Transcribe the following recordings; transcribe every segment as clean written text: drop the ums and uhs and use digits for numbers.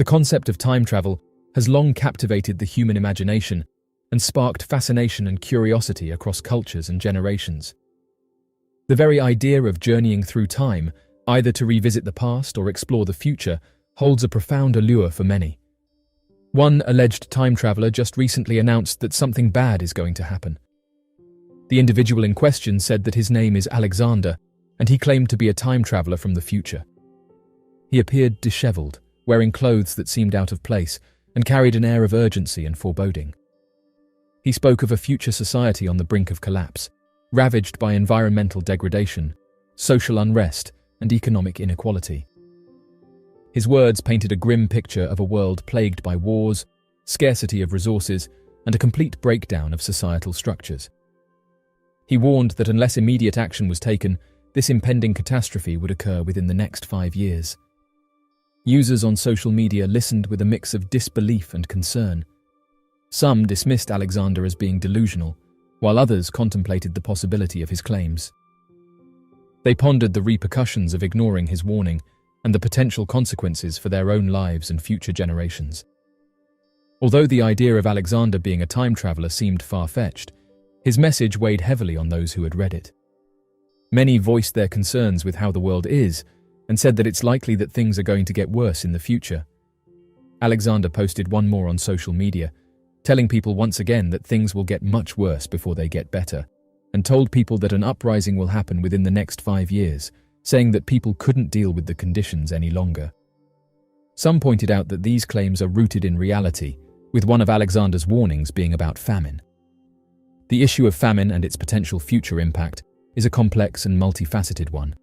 The concept of time travel has long captivated the human imagination and sparked fascination and curiosity across cultures and generations. The very idea of journeying through time, either to revisit the past or explore the future, holds a profound allure for many. One alleged time traveler just recently announced that something bad is going to happen. The individual in question said that his name is Alexander, and he claimed to be a time traveler from the future. He appeared disheveled, wearing clothes that seemed out of place, and carried an air of urgency and foreboding. He spoke of a future society on the brink of collapse, ravaged by environmental degradation, social unrest, and economic inequality. His words painted a grim picture of a world plagued by wars, scarcity of resources, and a complete breakdown of societal structures. He warned that unless immediate action was taken, this impending catastrophe would occur within the next 5 years. Users on social media listened with a mix of disbelief and concern. Some dismissed Alexander as being delusional, while others contemplated the possibility of his claims. They pondered the repercussions of ignoring his warning and the potential consequences for their own lives and future generations. Although the idea of Alexander being a time traveler seemed far-fetched, his message weighed heavily on those who had read it. Many voiced their concerns with how the world is and said that it's likely that things are going to get worse in the future. Alexander posted one more on social media, telling people once again that things will get much worse before they get better, and told people that an uprising will happen within the next 5 years, saying that people couldn't deal with the conditions any longer. Some pointed out that these claims are rooted in reality, with one of Alexander's warnings being about famine. The issue of famine and its potential future impact is a complex and multifaceted one.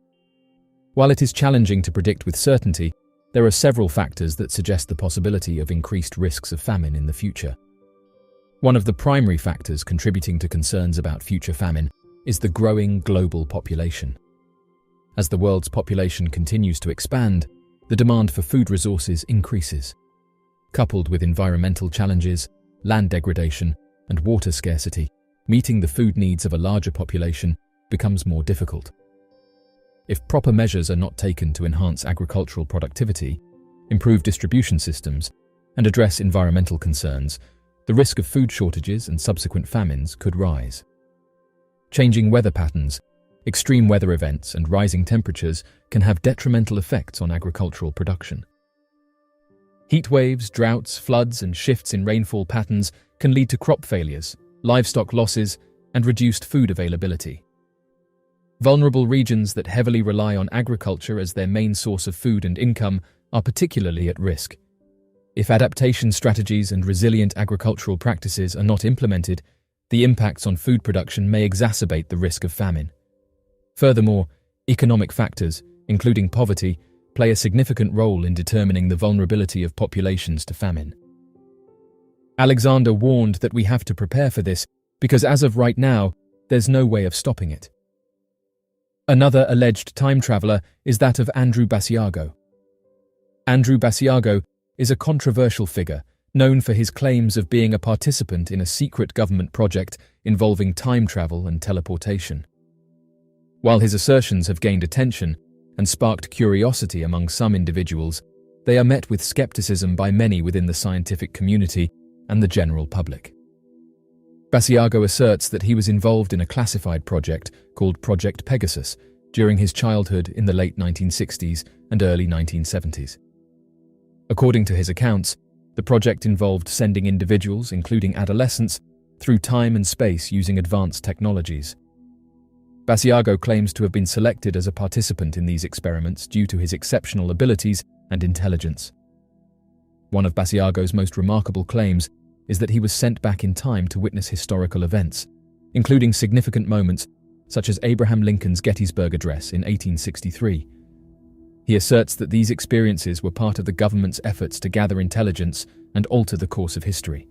While it is challenging to predict with certainty, there are several factors that suggest the possibility of increased risks of famine in the future. One of the primary factors contributing to concerns about future famine is the growing global population. As the world's population continues to expand, the demand for food resources increases. Coupled with environmental challenges, land degradation, and water scarcity, meeting the food needs of a larger population becomes more difficult. If proper measures are not taken to enhance agricultural productivity, improve distribution systems, and address environmental concerns, the risk of food shortages and subsequent famines could rise. Changing weather patterns, extreme weather events, and rising temperatures can have detrimental effects on agricultural production. Heat waves, droughts, floods, and shifts in rainfall patterns can lead to crop failures, livestock losses, and reduced food availability. Vulnerable regions that heavily rely on agriculture as their main source of food and income are particularly at risk. If adaptation strategies and resilient agricultural practices are not implemented, the impacts on food production may exacerbate the risk of famine. Furthermore, economic factors, including poverty, play a significant role in determining the vulnerability of populations to famine. Alexander warned that we have to prepare for this because as of right now, there's no way of stopping it. Another alleged time traveler is that of Andrew Basiago. Andrew Basiago is a controversial figure known for his claims of being a participant in a secret government project involving time travel and teleportation. While his assertions have gained attention and sparked curiosity among some individuals, they are met with skepticism by many within the scientific community and the general public. Basiago asserts that he was involved in a classified project called Project Pegasus during his childhood in the late 1960s and early 1970s. According to his accounts, the project involved sending individuals, including adolescents, through time and space using advanced technologies. Basiago claims to have been selected as a participant in these experiments due to his exceptional abilities and intelligence. One of Basiago's most remarkable claims is that he was sent back in time to witness historical events, including significant moments such as Abraham Lincoln's Gettysburg Address in 1863. He asserts that these experiences were part of the government's efforts to gather intelligence and alter the course of history.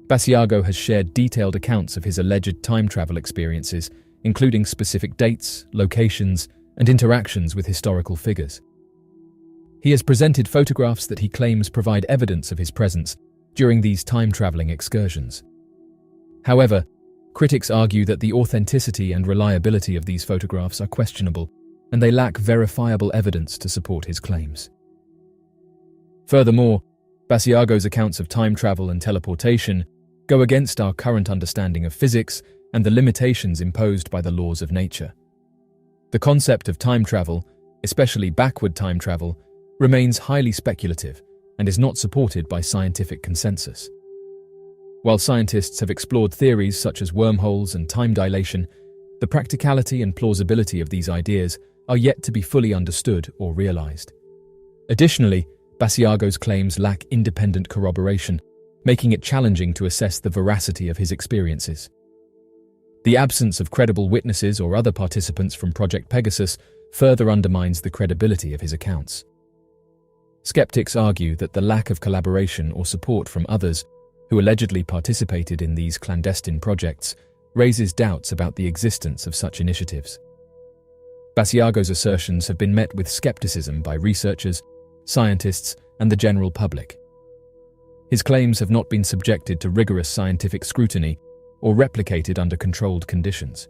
Basiago has shared detailed accounts of his alleged time travel experiences, including specific dates, locations, and interactions with historical figures. He has presented photographs that he claims provide evidence of his presence during these time-traveling excursions. However, critics argue that the authenticity and reliability of these photographs are questionable, and they lack verifiable evidence to support his claims. Furthermore, Basiago's accounts of time travel and teleportation go against our current understanding of physics and the limitations imposed by the laws of nature. The concept of time travel, especially backward time travel, remains highly speculative and is not supported by scientific consensus. While scientists have explored theories such as wormholes and time dilation, the practicality and plausibility of these ideas are yet to be fully understood or realized. Additionally, Basiago's claims lack independent corroboration, making it challenging to assess the veracity of his experiences. The absence of credible witnesses or other participants from Project Pegasus further undermines the credibility of his accounts. Skeptics argue that the lack of collaboration or support from others who allegedly participated in these clandestine projects raises doubts about the existence of such initiatives. Basiago's assertions have been met with skepticism by researchers, scientists, and the general public. His claims have not been subjected to rigorous scientific scrutiny or replicated under controlled conditions.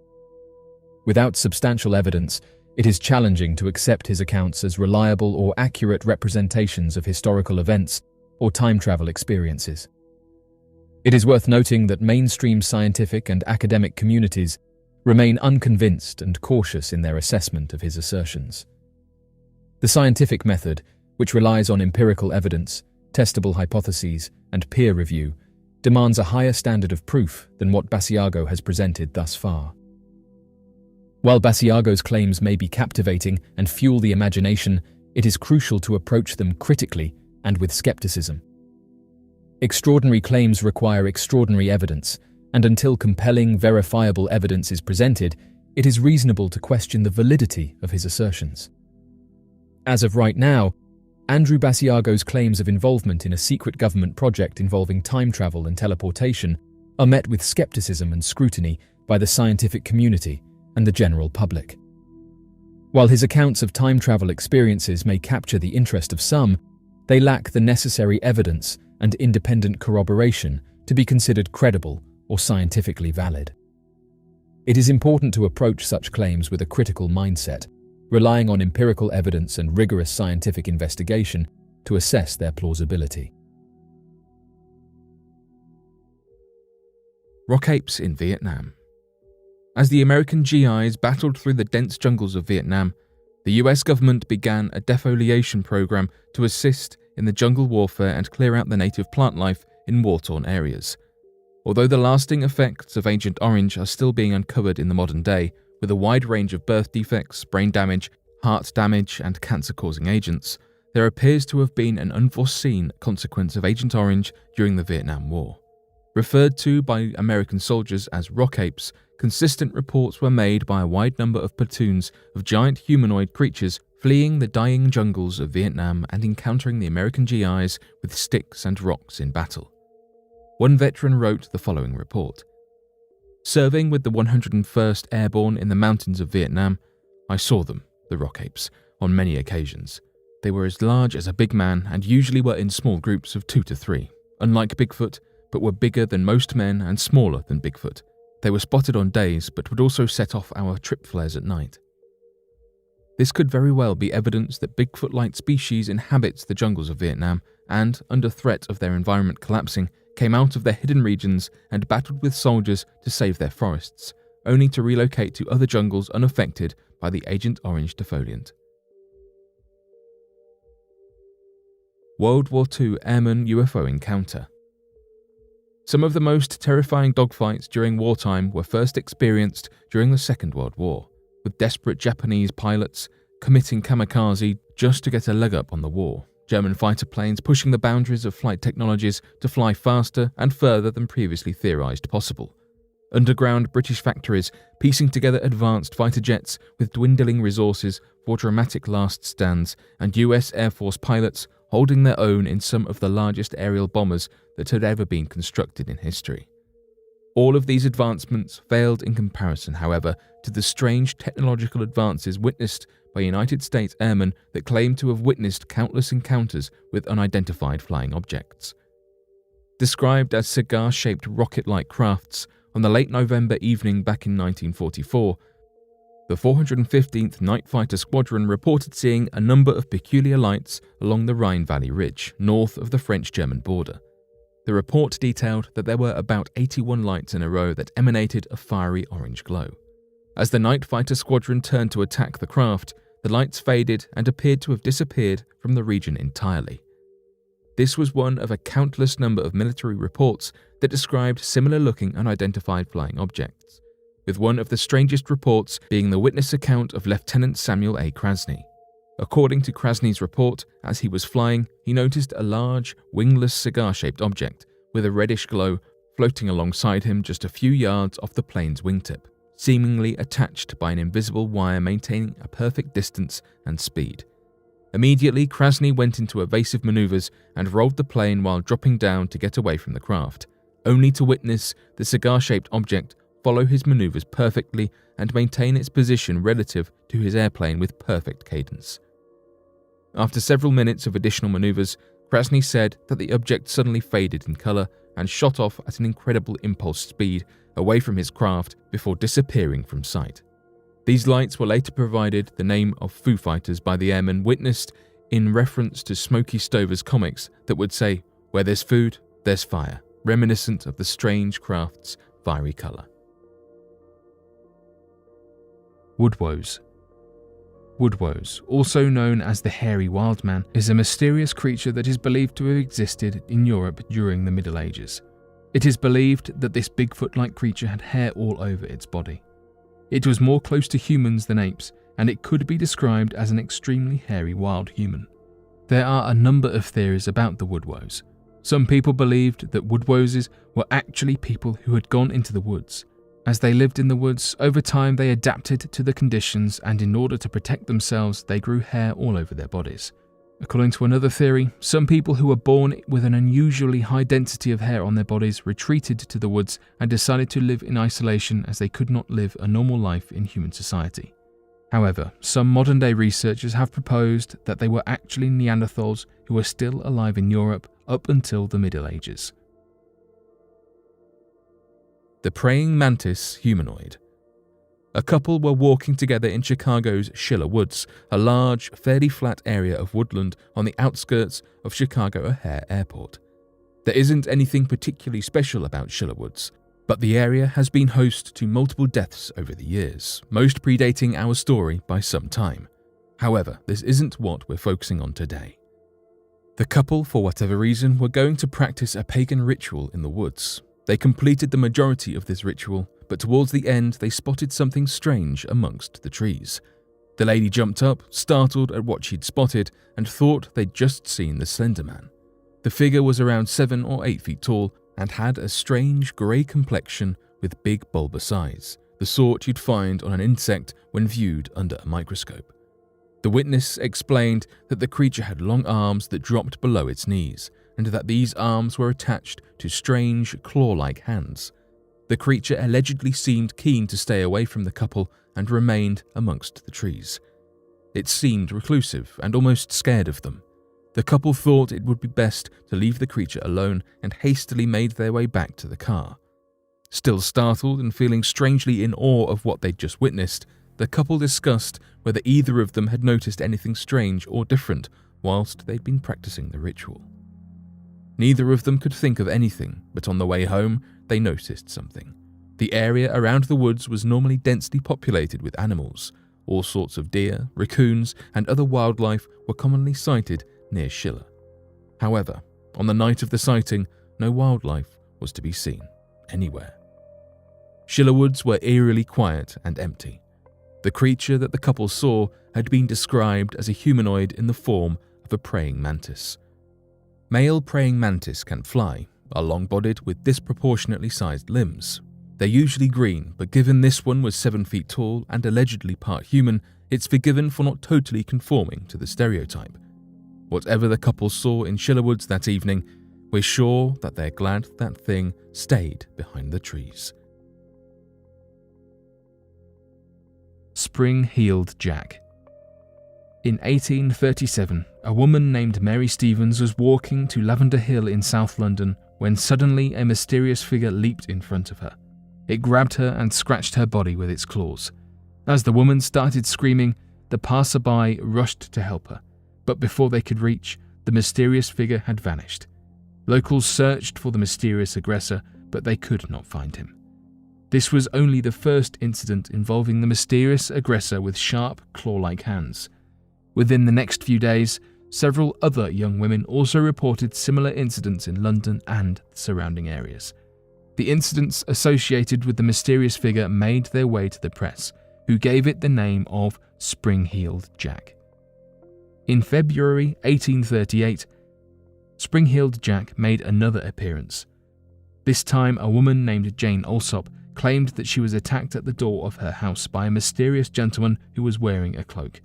Without substantial evidence, it is challenging to accept his accounts as reliable or accurate representations of historical events or time travel experiences. It is worth noting that mainstream scientific and academic communities remain unconvinced and cautious in their assessment of his assertions. The scientific method, which relies on empirical evidence, testable hypotheses, and peer review, demands a higher standard of proof than what Basiago has presented thus far. While Basiago's claims may be captivating and fuel the imagination, it is crucial to approach them critically and with skepticism. Extraordinary claims require extraordinary evidence, and until compelling, verifiable evidence is presented, it is reasonable to question the validity of his assertions. As of right now, Andrew Basiago's claims of involvement in a secret government project involving time travel and teleportation are met with skepticism and scrutiny by the scientific community and the general public. While his accounts of time travel experiences may capture the interest of some, they lack the necessary evidence and independent corroboration to be considered credible or scientifically valid. It is important to approach such claims with a critical mindset, relying on empirical evidence and rigorous scientific investigation to assess their plausibility. Rockapes in Vietnam. As the American GIs battled through the dense jungles of Vietnam, the US government began a defoliation program to assist in the jungle warfare and clear out the native plant life in war-torn areas. Although the lasting effects of Agent Orange are still being uncovered in the modern day, with a wide range of birth defects, brain damage, heart damage, and cancer-causing agents, there appears to have been an unforeseen consequence of Agent Orange during the Vietnam War. Referred to by American soldiers as rockapes, consistent reports were made by a wide number of platoons of giant humanoid creatures fleeing the dying jungles of Vietnam and encountering the American GIs with sticks and rocks in battle. One veteran wrote the following report. Serving with the 101st Airborne in the mountains of Vietnam, I saw them, the rockapes, on many occasions. They were as large as a big man and usually were in small groups of 2 to 3, unlike Bigfoot, but were bigger than most men and smaller than Bigfoot. They were spotted on days, but would also set off our trip flares at night. This could very well be evidence that Bigfoot-like species inhabits the jungles of Vietnam and, under threat of their environment collapsing, came out of their hidden regions and battled with soldiers to save their forests, only to relocate to other jungles unaffected by the Agent Orange defoliant. World War II Airman UFO Encounter. Some of the most terrifying dogfights during wartime were first experienced during the Second World War, with desperate Japanese pilots committing kamikaze just to get a leg up on the war. German fighter planes pushing the boundaries of flight technologies to fly faster and further than previously theorized possible. Underground British factories piecing together advanced fighter jets with dwindling resources for dramatic last stands, and US Air Force pilots holding their own in some of the largest aerial bombers that had ever been constructed in history. All of these advancements failed in comparison, however, to the strange technological advances witnessed by United States airmen that claimed to have witnessed countless encounters with unidentified flying objects. Described as cigar-shaped rocket-like crafts, on the late November evening back in 1944, the 415th Night Fighter Squadron reported seeing a number of peculiar lights along the Rhine Valley Ridge, north of the French-German border. The report detailed that there were about 81 lights in a row that emanated a fiery orange glow. As the Night Fighter Squadron turned to attack the craft, the lights faded and appeared to have disappeared from the region entirely. This was one of a countless number of military reports that described similar-looking unidentified flying objects, with one of the strangest reports being the witness account of Lieutenant Samuel A. Krasny. According to Krasny's report, as he was flying, he noticed a large, wingless cigar-shaped object with a reddish glow floating alongside him just a few yards off the plane's wingtip, seemingly attached by an invisible wire maintaining a perfect distance and speed. Immediately, Krasny went into evasive maneuvers and rolled the plane while dropping down to get away from the craft, only to witness the cigar-shaped object follow his maneuvers perfectly and maintain its position relative to his airplane with perfect cadence. After several minutes of additional maneuvers, Krasny said that the object suddenly faded in color and shot off at an incredible impulse speed away from his craft before disappearing from sight. These lights were later provided the name of Foo Fighters by the airmen witnessed in reference to Smokey Stover's comics that would say, "Where there's food, there's fire," reminiscent of the strange craft's fiery color. Woes. Woes, also known as the Hairy Wild Man, is a mysterious creature that is believed to have existed in Europe during the Middle Ages. It is believed that this Bigfoot-like creature had hair all over its body. It was more close to humans than apes, and it could be described as an extremely hairy wild human. There are a number of theories about the Woes. Some people believed that Woes were actually people who had gone into the woods. As they lived in the woods, over time they adapted to the conditions, and in order to protect themselves, they grew hair all over their bodies. According to another theory, some people who were born with an unusually high density of hair on their bodies retreated to the woods and decided to live in isolation as they could not live a normal life in human society. However, some modern-day researchers have proposed that they were actually Neanderthals who were still alive in Europe up until the Middle Ages. The praying mantis humanoid. A couple were walking together in Chicago's Schiller Woods, a large, fairly flat area of woodland on the outskirts of Chicago O'Hare Airport. There isn't anything particularly special about Schiller Woods, but the area has been host to multiple deaths over the years, most predating our story by some time. However, this isn't what we're focusing on today. The couple, for whatever reason, were going to practice a pagan ritual in the woods. They completed the majority of this ritual, but towards the end they spotted something strange amongst the trees. The lady jumped up, startled at what she'd spotted, and thought they'd just seen the Slender Man. The figure was around 7 or 8 feet tall and had a strange grey complexion with big bulbous eyes, the sort you'd find on an insect when viewed under a microscope. The witness explained that the creature had long arms that dropped below its knees, and that these arms were attached to strange, claw-like hands. The creature allegedly seemed keen to stay away from the couple and remained amongst the trees. It seemed reclusive and almost scared of them. The couple thought it would be best to leave the creature alone and hastily made their way back to the car. Still startled and feeling strangely in awe of what they'd just witnessed, the couple discussed whether either of them had noticed anything strange or different whilst they'd been practicing the ritual. Neither of them could think of anything, but on the way home, they noticed something. The area around the woods was normally densely populated with animals. All sorts of deer, raccoons, and other wildlife were commonly sighted near Schiller. However, on the night of the sighting, no wildlife was to be seen anywhere. Schiller Woods were eerily quiet and empty. The creature that the couple saw had been described as a humanoid in the form of a praying mantis. Male praying mantis can fly, are long-bodied with disproportionately sized limbs. They're usually green, but given this one was 7 feet tall and allegedly part human, it's forgiven for not totally conforming to the stereotype. Whatever the couple saw in Schiller Woods that evening, we're sure that they're glad that thing stayed behind the trees. Springhealed Jack. In 1837, a woman named Mary Stevens was walking to Lavender Hill in South London when suddenly a mysterious figure leaped in front of her. It grabbed her and scratched her body with its claws. As the woman started screaming, the passerby rushed to help her, but before they could reach, the mysterious figure had vanished. Locals searched for the mysterious aggressor, but they could not find him. This was only the first incident involving the mysterious aggressor with sharp, claw-like hands. Within the next few days, several other young women also reported similar incidents in London and the surrounding areas. The incidents associated with the mysterious figure made their way to the press, who gave it the name of Springhealed Jack. In February 1838, Springhealed Jack made another appearance. This time, a woman named Jane Alsop claimed that she was attacked at the door of her house by a mysterious gentleman who was wearing a cloak.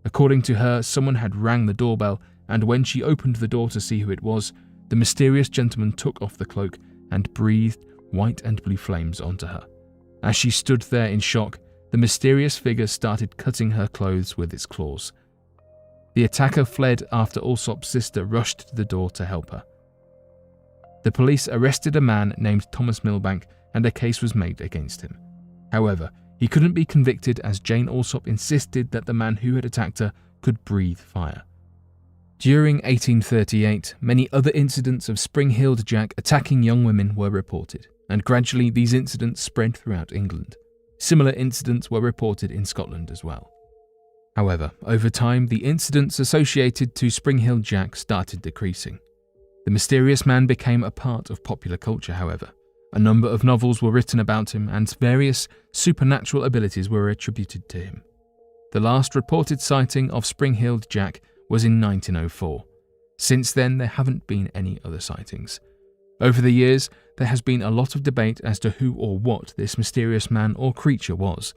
According to her, someone had rang the doorbell, and when she opened the door to see who it was, the mysterious gentleman took off the cloak and breathed white and blue flames onto her. As she stood there in shock, the mysterious figure started cutting her clothes with its claws. The attacker fled after Alsop's sister rushed to the door to help her. The police arrested a man named Thomas Milbank, and a case was made against him. However, he couldn't be convicted as Jane Alsop insisted that the man who had attacked her could breathe fire. During 1838, many other incidents of Springhealed Jack attacking young women were reported, and gradually these incidents spread throughout England. Similar incidents were reported in Scotland as well. However, over time, the incidents associated to Springhealed Jack started decreasing. The mysterious man became a part of popular culture, however. A number of novels were written about him, and various supernatural abilities were attributed to him. The last reported sighting of Springhealed Jack was in 1904. Since then, there haven't been any other sightings. Over the years, there has been a lot of debate as to who or what this mysterious man or creature was.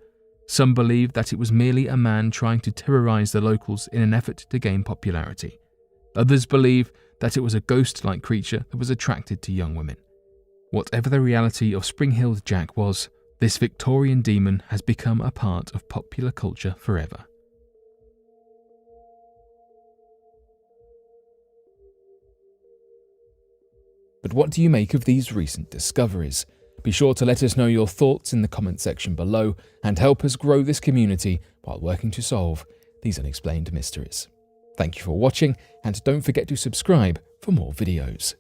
Some believe that it was merely a man trying to terrorize the locals in an effort to gain popularity. Others believe that it was a ghost-like creature that was attracted to young women. Whatever the reality of Springhealed Jack was, this Victorian demon has become a part of popular culture forever. But what do you make of these recent discoveries? Be sure to let us know your thoughts in the comment section below and help us grow this community while working to solve these unexplained mysteries. Thank you for watching, and don't forget to subscribe for more videos.